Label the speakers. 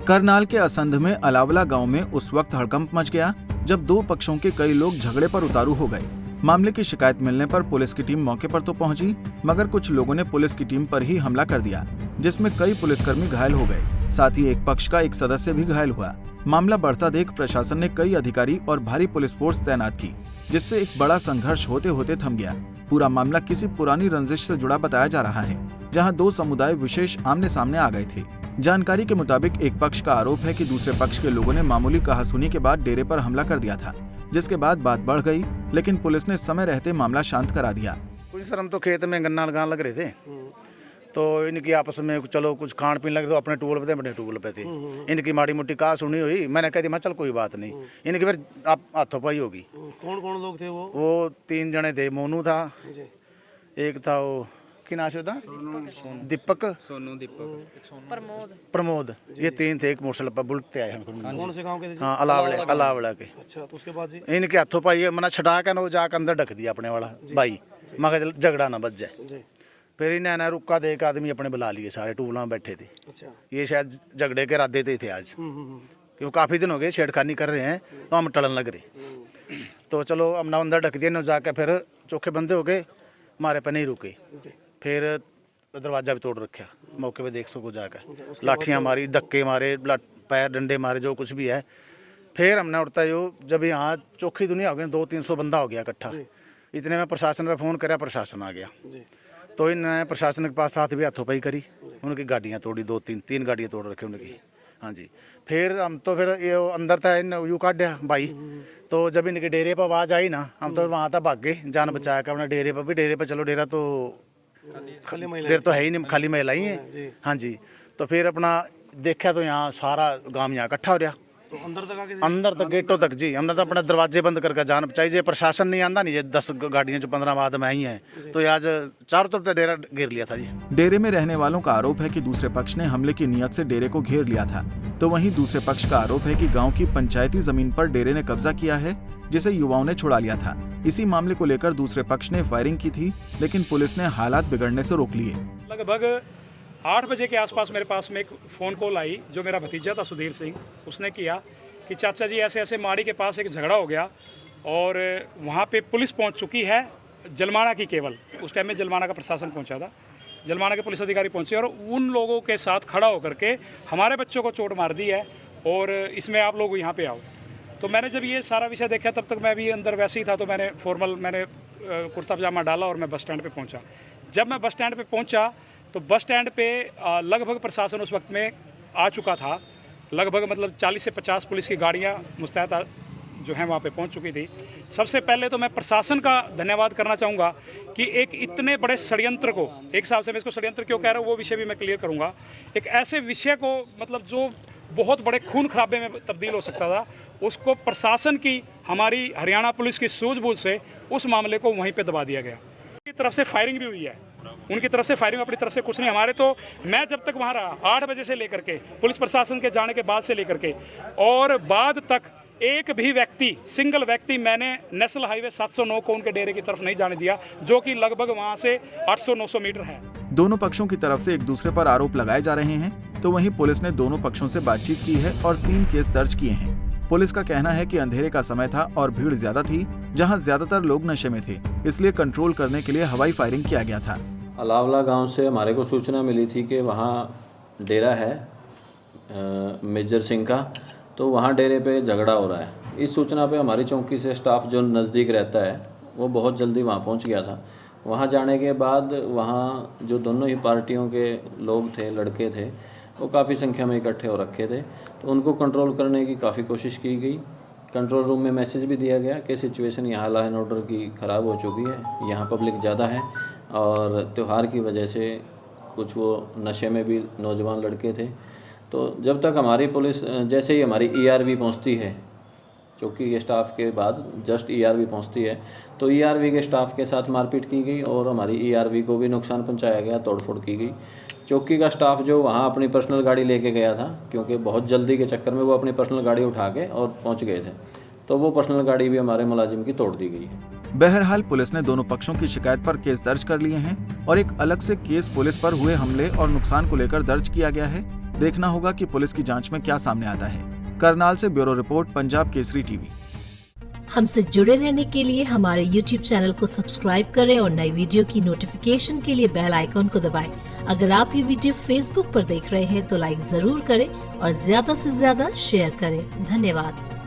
Speaker 1: करनाल के असंध में अलावला गांव में उस वक्त हड़कंप मच गया जब दो पक्षों के कई लोग झगड़े पर उतारू हो गए। मामले की शिकायत मिलने पर पुलिस की टीम मौके पर तो पहुंची, मगर कुछ लोगों ने पुलिस की टीम पर ही हमला कर दिया, जिसमें कई पुलिसकर्मी घायल हो गए। साथ ही एक पक्ष का एक सदस्य भी घायल हुआ। मामला बढ़ता देख प्रशासन ने कई अधिकारी और भारी पुलिस फोर्स तैनात की, जिससे एक बड़ा संघर्ष होते होते थम गया। पूरा मामला किसी पुरानी रंजिश से जुड़ा बताया जा रहा है, जहां दो समुदाय विशेष आमने सामने आ गए थे। जानकारी के मुताबिक एक पक्ष का आरोप है कि दूसरे पक्ष के लोगों ने मामूली कहासुनी के बाद डेरे पर हमला कर दिया था, जिसके बाद बात बढ़ गई, लेकिन पुलिस ने समय रहते मामला शांत करा दिया।
Speaker 2: कुछ सर हम तो खेत में गन्ना लगाने लग रहे थे, तो इनकी आपस में चलो कुछ खान पीने लगे, तो अपने टूल पे थे, अपने टूल पे थे। इनकी माड़ी मोटी कहा सुनी हुई, मैंने कह दी मैं चल कोई बात नहीं। इनकी फिर आप हाथों पाई होगी।
Speaker 3: कौन कौन लोग थे
Speaker 2: वो 3 जने थे। मोनू था, एक था वो की नाम था दीपक,
Speaker 4: सोनू, दीपक,
Speaker 2: प्रमोद, ये 3 थे। एक मोटरसाइकिल पर बुलेट पे आए हैं।
Speaker 3: कौन से गांव के थे?
Speaker 2: हाँ, अलावड़ा के।
Speaker 3: अच्छा, तो उसके बाद जी
Speaker 2: इनके हाथों पाई मैंने छटा के ना जाकर अंदर ढक दिया अपने वाला भाई, मगर झगड़ा ना बच जाए। फिर इन्हें रुका दे एक आदमी अपने बुला लिए, सारे टूलों में बैठे थे।
Speaker 3: अच्छा,
Speaker 2: ये शायद झगड़े के इरादे थे आज, क्योंकि काफ़ी दिन हो गए छेड़खानी कर रहे हैं, तो हम टलन लग रहे। तो चलो हमने अंदर ढक दिया, न जाकर फिर चौखे बंदे हो गए, हमारे पे नहीं रुके। फिर दरवाजा भी तोड़ रखा, मौके पे देख सको जाकर। लाठियाँ मारी, धक्के मारे, पैर डंडे मारे, जो कुछ भी है। फिर हमने उड़ता जो जब यहाँ चौखी दुनिया हो गई, 200-300 बंदा हो गया इकट्ठा। इतने में प्रशासन पे फ़ोन कराया, प्रशासन आ गया। तो इन प्रशासन के पास साथ भी हाथों पाई करी, उनकी गाड़ियाँ तोड़ी, 2-3 गाड़ियाँ तोड़ रखी उनकी। हाँ जी, फिर हम तो फिर ये अंदर था, इन यू काटा भाई। तो जब इनके डेरे पर आवाज़ आई ना, हम तो वहाँ तक भाग गए, जान बचाया कर अपने डेरे पर भी। डेरे पर चलो, डेरा तो डेर तो है ही नहीं, खाली महिला ही है। हाँ जी, तो फिर अपना देखा तो यहाँ सारा गांव यहाँ इकट्ठा हो रहा।
Speaker 3: तो
Speaker 2: अंदर तक गेटों तक जी, हमने तो अपने दरवाजे बंद करके जान बचाई। जे प्रशासन नहीं आंदा नहीं, जे 10 गाड़ियाँ जो 15 बाद में आई हैं, तो आज चारों तरफ डेरा घेर लिया था जी।
Speaker 1: डेरे में रहने वालों का आरोप है कि दूसरे पक्ष ने हमले की नियत से डेरे को घेर लिया था, तो वहीं दूसरे पक्ष का आरोप है कि गांव की पंचायती जमीन पर डेरे ने कब्जा किया है, जिसे युवाओं ने छुड़ा लिया था। इसी मामले को लेकर दूसरे पक्ष ने फायरिंग की थी, लेकिन पुलिस ने हालात बिगड़ने से रोक लिए।
Speaker 5: लगभग 8 बजे के आसपास मेरे पास में एक फ़ोन कॉल आई, जो मेरा भतीजा था सुधीर सिंह, उसने किया कि चाचा जी ऐसे ऐसे माड़ी के पास एक झगड़ा हो गया और वहाँ पे पुलिस पहुँच चुकी है, जलमाना की केवल। उस टाइम में जलमाना का प्रशासन पहुँचा था, जलमाना के पुलिस अधिकारी पहुँचे और उन लोगों के साथ खड़ा होकर के हमारे बच्चों को चोट मार दी है और इसमें आप लोग यहाँ पे आओ। तो मैंने जब ये सारा विषय देखा, तब तक मैं भी अंदर वैसे ही था, तो मैंने कुर्ता पजामा डाला और मैं बस स्टैंड पे पहुंचा। जब मैं बस स्टैंड पे पहुंचा तो बस स्टैंड पे लगभग प्रशासन उस वक्त में आ चुका था। लगभग मतलब 40 से 50 पुलिस की गाड़ियां मुस्तैद जो हैं वहाँ पे पहुंच चुकी थी। सबसे पहले तो मैं प्रशासन का धन्यवाद करना चाहूँगा कि एक इतने बड़े षड्यंत्र को, एक हिसाब से मैं इसको षड्यंत्र क्यों कह रहा हूँ वो विषय भी मैं क्लियर करूँगा। एक ऐसे विषय को मतलब जो बहुत बड़े खून खराबे में तब्दील हो सकता था, उसको प्रशासन की, हमारी हरियाणा पुलिस की सूझबूझ से उस मामले को वहीं पे दबा दिया गया। उनकी तरफ से फायरिंग भी हुई है, उनकी तरफ से फायरिंग, अपनी तरफ से कुछ नहीं। हमारे तो मैं जब तक वहाँ रहा 8 बजे से लेकर के, पुलिस प्रशासन के जाने के बाद से लेकर के और बाद तक, एक भी व्यक्ति, सिंगल व्यक्ति मैंने नेशनल हाईवे 709 को उनके डेरे की तरफ नहीं जाने दिया, जो कि लगभग वहाँ से 800-900 मीटर है।
Speaker 1: दोनों पक्षों की तरफ से एक दूसरे पर आरोप लगाए जा रहे हैं, तो वहीं पुलिस ने दोनों पक्षों से बातचीत की है और 3 केस दर्ज किए हैं। पुलिस का कहना है कि अंधेरे का समय था और भीड़ ज्यादा थी, जहां ज्यादातर लोग नशे में थे, इसलिए कंट्रोल करने के लिए हवाई फायरिंग किया गया था।
Speaker 6: अलावला गांव से हमारे को सूचना मिली थी कि वहाँ डेरा है मेजर सिंह का, तो वहाँ डेरे पे झगड़ा हो रहा है। इस सूचना पे हमारी चौकी से स्टाफ जो नज़दीक रहता है वो बहुत जल्दी वहाँ पहुँच गया था। वहाँ जाने के बाद वहाँ जो दोनों ही पार्टियों के लोग थे, लड़के थे, वो काफ़ी संख्या में इकट्ठे हो रखे थे, तो उनको कंट्रोल करने की काफ़ी कोशिश की गई। कंट्रोल रूम में मैसेज भी दिया गया कि सिचुएशन यहाँ लॉ एंड ऑर्डर की ख़राब हो चुकी है, यहाँ पब्लिक ज़्यादा है और त्यौहार की वजह से कुछ वो नशे में भी नौजवान लड़के थे। तो जब तक हमारी पुलिस, जैसे ही हमारी ERV पहुँचती है, चौकी के स्टाफ के बाद जस्ट ERV पहुँचती है, तो ERV के स्टाफ के साथ मारपीट की गई और हमारी ERV को भी नुकसान पहुँचाया गया, तोड़फोड़ की गई। चौकी का स्टाफ जो वहाँ अपनी पर्सनल गाड़ी लेके गया था, क्योंकि बहुत जल्दी के चक्कर में वो अपनी पर्सनल गाड़ी उठा के और पहुँच गए थे, तो वो पर्सनल गाड़ी भी हमारे मुलाजिम की तोड़ दी गई है।
Speaker 1: बहरहाल पुलिस ने दोनों पक्षों की शिकायत पर केस दर्ज कर लिए हैं और एक अलग से केस पुलिस पर हुए हमले और नुकसान को लेकर दर्ज किया गया है। देखना होगा कि पुलिस की जांच में क्या सामने आता है। करनाल से bureau report, Punjab Kesari TV.
Speaker 7: हमसे जुड़े रहने के लिए हमारे YouTube चैनल को सब्सक्राइब करें और नई वीडियो की नोटिफिकेशन के लिए बेल आइकॉन को दबाएं। अगर आप ये वीडियो Facebook पर देख रहे हैं तो लाइक जरूर करें और ज्यादा से ज्यादा शेयर करें। धन्यवाद।